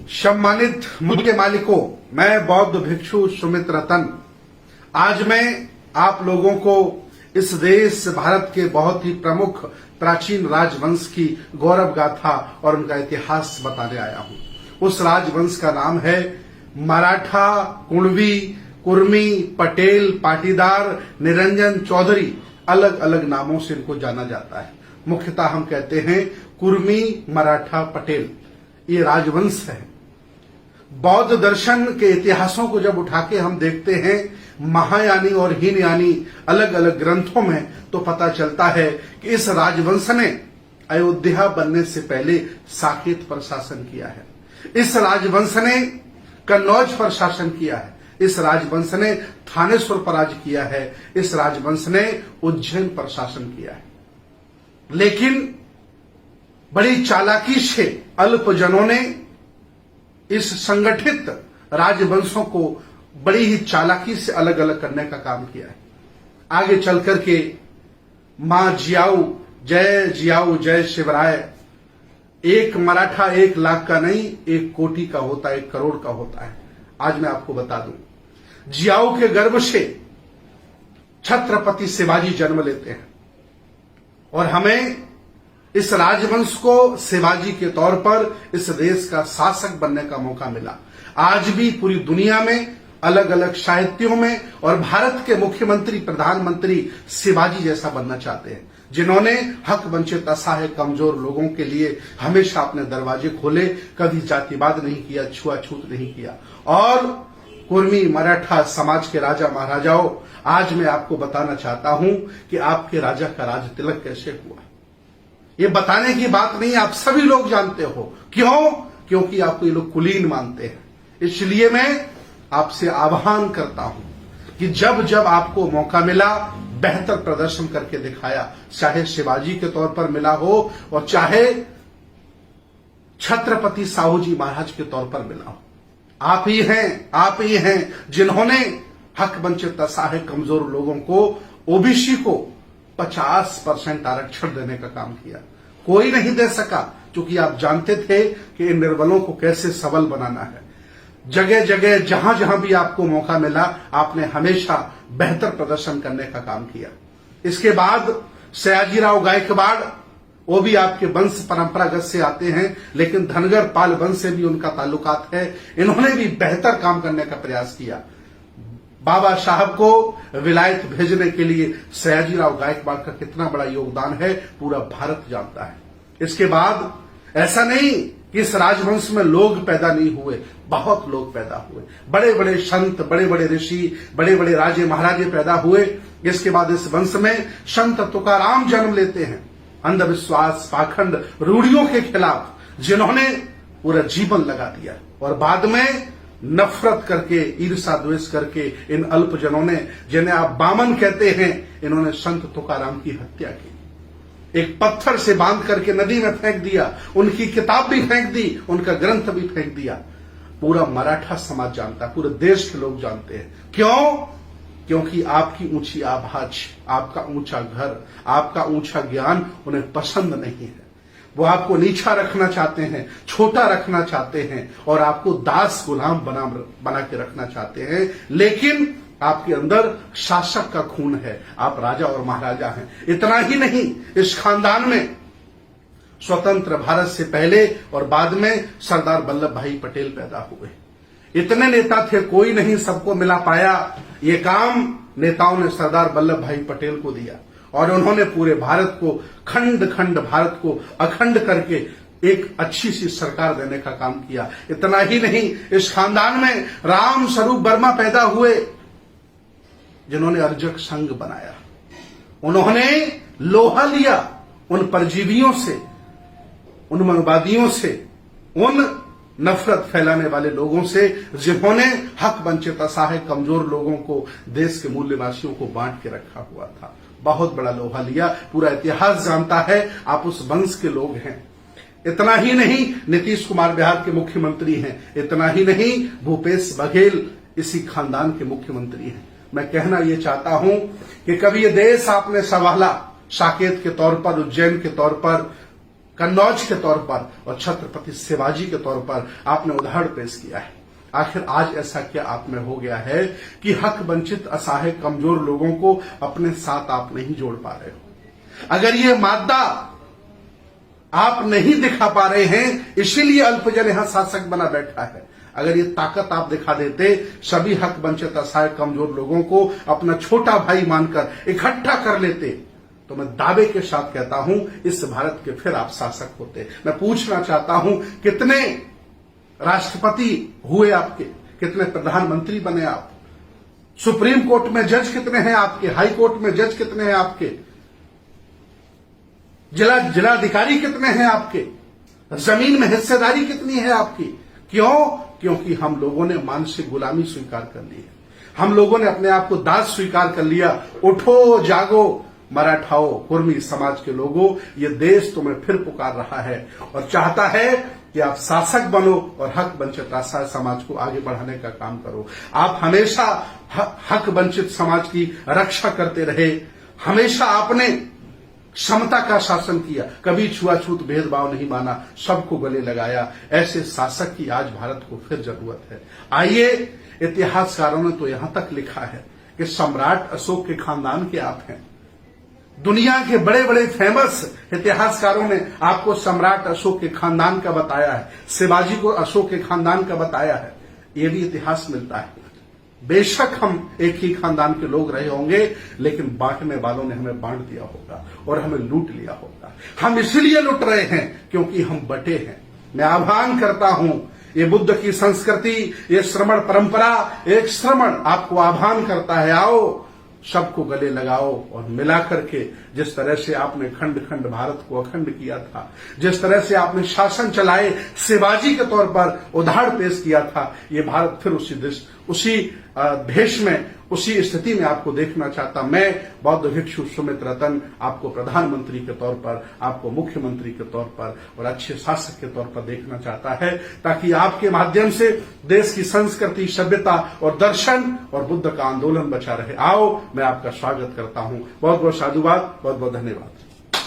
सम्मानित मुद्दे मालिकों, मैं बौद्ध भिक्षु सुमित रतन आज मैं आप लोगों को इस देश भारत के बहुत ही प्रमुख प्राचीन राजवंश की गौरव गाथा और उनका इतिहास बताने आया हूं। उस राजवंश का नाम है मराठा, कुणवी, कुर्मी, पटेल, पाटीदार, निरंजन, चौधरी, अलग अलग नामों से इनको जाना जाता है। मुख्यतः हम कहते हैं कुर्मी, मराठा, पटेल, ये राजवंश है। बौद्ध दर्शन के इतिहासों को जब उठा के हम देखते हैं महायानी और हीनयानी अलग अलग ग्रंथों में, तो पता चलता है कि इस राजवंश ने अयोध्या बनने से पहले साकेत पर शासन किया है। इस राजवंश ने कन्नौज पर शासन किया है। इस राजवंश ने थानेश्वर पर राज किया है। इस राजवंश ने उज्जैन पर शासन किया है। लेकिन बड़ी चालाकी से अल्पजनों ने इस संगठित राजवंशों को बड़ी ही चालाकी से अलग अलग करने का काम किया है। आगे चल करके मां जियाऊ जय शिवराय, एक मराठा 1 लाख का नहीं, 1 कोटि का होता है, 1 करोड़ का होता है। आज मैं आपको बता दूं, जियाऊ के गर्भ से छत्रपति शिवाजी जन्म लेते हैं और हमें इस राजवंश को शिवाजी के तौर पर इस देश का शासक बनने का मौका मिला। आज भी पूरी दुनिया में अलग अलग साहित्यों में और भारत के मुख्यमंत्री, प्रधानमंत्री शिवाजी जैसा बनना चाहते हैं, जिन्होंने हक वंचित, असहाय, कमजोर लोगों के लिए हमेशा अपने दरवाजे खोले, कभी जातिवाद नहीं किया, छुआछूत नहीं किया। और कुर्मी मराठा समाज के राजा महाराजाओं, आज मैं आपको बताना चाहता हूं कि आपके राजा का राज तिलक कैसे हुआ। ये बताने की बात नहीं, आप सभी लोग जानते हो। क्यों? क्योंकि आपको ये लोग कुलीन मानते हैं। इसलिए मैं आपसे आह्वान करता हूं कि जब जब आपको मौका मिला, बेहतर प्रदर्शन करके दिखाया, चाहे शिवाजी के तौर पर मिला हो और चाहे छत्रपति साहू जी महाराज के तौर पर मिला हो। आप ही हैं जिन्होंने हक वंचित, असहाय, कमजोर लोगों को, ओबीसी को 50% आरक्षण देने का काम किया। कोई नहीं दे सका, क्योंकि आप जानते थे कि इन निर्बलों को कैसे सबल बनाना है। जगह जगह जहां जहां भी आपको मौका मिला, आपने हमेशा बेहतर प्रदर्शन करने का काम किया। इसके बाद सयाजीराव गायकवाड़, वो भी आपके वंश परंपरागत से आते हैं, लेकिन धनगर पाल वंश से भी उनका ताल्लुकात है। इन्होंने भी बेहतर काम करने का प्रयास किया। बाबा साहब को विलायत भेजने के लिए सयाजीराव गायकवाड़ का कितना बड़ा योगदान है, पूरा भारत जानता है। इसके बाद ऐसा नहीं कि इस राजवंश में लोग पैदा नहीं हुए, बहुत लोग पैदा हुए। बड़े बड़े संत, बड़े बड़े ऋषि, बड़े बड़े राजे महाराजे पैदा हुए। इसके बाद इस वंश में संत तुकाराम जन्म लेते हैं, अंधविश्वास, पाखंड, रूढ़ियों के खिलाफ, जिन्होंने पूरा जीवन लगा दिया। और बाद में नफरत करके, ईर्षा द्वेष करके इन अल्पजनों ने, जिन्हें आप बामन कहते हैं, इन्होंने संत तुकाराम की हत्या की। एक पत्थर से बांध करके नदी में फेंक दिया, उनकी किताब भी फेंक दी, उनका ग्रंथ भी फेंक दिया। पूरा मराठा समाज जानता है, पूरे देश के लोग जानते हैं। क्यों? क्योंकि आपकी ऊंची आवाज, आपका ऊंचा घर, आपका ऊंचा ज्ञान उन्हें पसंद नहीं है। वो आपको नीचा रखना चाहते हैं, छोटा रखना चाहते हैं और आपको दास गुलाम बना के रखना चाहते हैं। लेकिन आपके अंदर शासक का खून है, आप राजा और महाराजा हैं। इतना ही नहीं, इस खानदान में स्वतंत्र भारत से पहले और बाद में सरदार वल्लभ भाई पटेल पैदा हुए। इतने नेता थे, कोई नहीं सबको मिला पाया। ये काम नेताओं ने सरदार वल्लभ भाई पटेल को दिया और उन्होंने पूरे भारत को, खंड खंड भारत को अखंड करके एक अच्छी सी सरकार देने का काम किया। इतना ही नहीं, इस खानदान में राम स्वरूप वर्मा पैदा हुए, जिन्होंने अर्जक संघ बनाया। उन्होंने लोहा लिया उन परजीवियों से, उन मनवादियों से, उन नफरत फैलाने वाले लोगों से, जिन्होंने हक वंचित, असहाय, कमजोर लोगों को, देश के मूल्यवासियों को बांट के रखा हुआ था। बहुत बड़ा लोहा लिया, पूरा इतिहास जानता है, आप उस वंश के लोग हैं। इतना ही नहीं, नीतीश कुमार बिहार के मुख्यमंत्री हैं। इतना ही नहीं, भूपेश बघेल इसी खानदान के मुख्यमंत्री हैं। मैं कहना यह चाहता हूं कि कभी ये देश आपने संभाला, साकेत के तौर पर, उज्जैन के तौर पर, कन्नौज के तौर पर और छत्रपति शिवाजी के तौर पर आपने उदाहरण पेश किया है। आखिर आज ऐसा क्या आप में हो गया है कि हक वंचित, असहाय, कमजोर लोगों को अपने साथ आप नहीं जोड़ पा रहे हो? अगर ये मादा आप नहीं दिखा पा रहे हैं, इसीलिए अल्पजन यहां शासक बना बैठा है। अगर ये ताकत आप दिखा देते, सभी हक वंचित, असहाय, कमजोर लोगों को अपना छोटा भाई मानकर इकट्ठा कर लेते, तो मैं दावे के साथ कहता हूं इस भारत के फिर आप शासक होते। मैं पूछना चाहता हूं, कितने राष्ट्रपति हुए आपके, कितने प्रधानमंत्री बने आप, सुप्रीम कोर्ट में जज कितने हैं आपके, हाई कोर्ट में जज कितने हैं आपके, जिलाधिकारी कितने हैं आपके, जमीन में हिस्सेदारी कितनी है आपकी? क्यों? क्योंकि हम लोगों ने मानसिक गुलामी स्वीकार कर ली है। हम लोगों ने अपने आप को दास स्वीकार कर लिया। उठो, जागो मराठाओं, कुर्मी समाज के लोगों, ये देश तुम्हें फिर पुकार रहा है और चाहता है कि आप शासक बनो और हक वंचित, असहाय समाज को आगे बढ़ाने का काम करो। आप हमेशा हक वंचित समाज की रक्षा करते रहे, हमेशा आपने समता का शासन किया, कभी छुआछूत भेदभाव नहीं माना, सबको गले लगाया। ऐसे शासक की आज भारत को फिर जरूरत है। आइए, इतिहासकारों ने तो यहां तक लिखा है कि सम्राट अशोक के खानदान के आप हैं। दुनिया के बड़े बड़े फेमस इतिहासकारों ने आपको सम्राट अशोक के खानदान का बताया है, शिवाजी को अशोक के खानदान का बताया है। यह भी इतिहास मिलता है। बेशक हम एक ही खानदान के लोग रहे होंगे, लेकिन बांटने वालों ने हमें बांट दिया होगा और हमें लूट लिया होगा। हम इसलिए लूट रहे हैं क्योंकि हम बटे हैं। मैं आह्वान करता हूं, ये बुद्ध की संस्कृति, ये श्रमण परंपरा, एक श्रमण आपको आह्वान करता है, आओ सबको गले लगाओ और मिला करके, जिस तरह से आपने खंड खंड भारत को अखंड किया था, जिस तरह से आपने शासन चलाए, शिवाजी के तौर पर उदाहरण पेश किया था, ये भारत फिर उसी भेष में, उसी स्थिति में आपको देखना चाहता। मैं बौद्ध भिक्षु सुमित रतन आपको प्रधानमंत्री के तौर पर, आपको मुख्यमंत्री के तौर पर और अच्छे शासक के तौर पर देखना चाहता है, ताकि आपके माध्यम से देश की संस्कृति, सभ्यता और दर्शन और बुद्ध का आंदोलन बचा रहे। आओ, मैं आपका स्वागत करता हूं। बहुत बहुत साधुवाद, बहुत बहुत धन्यवाद।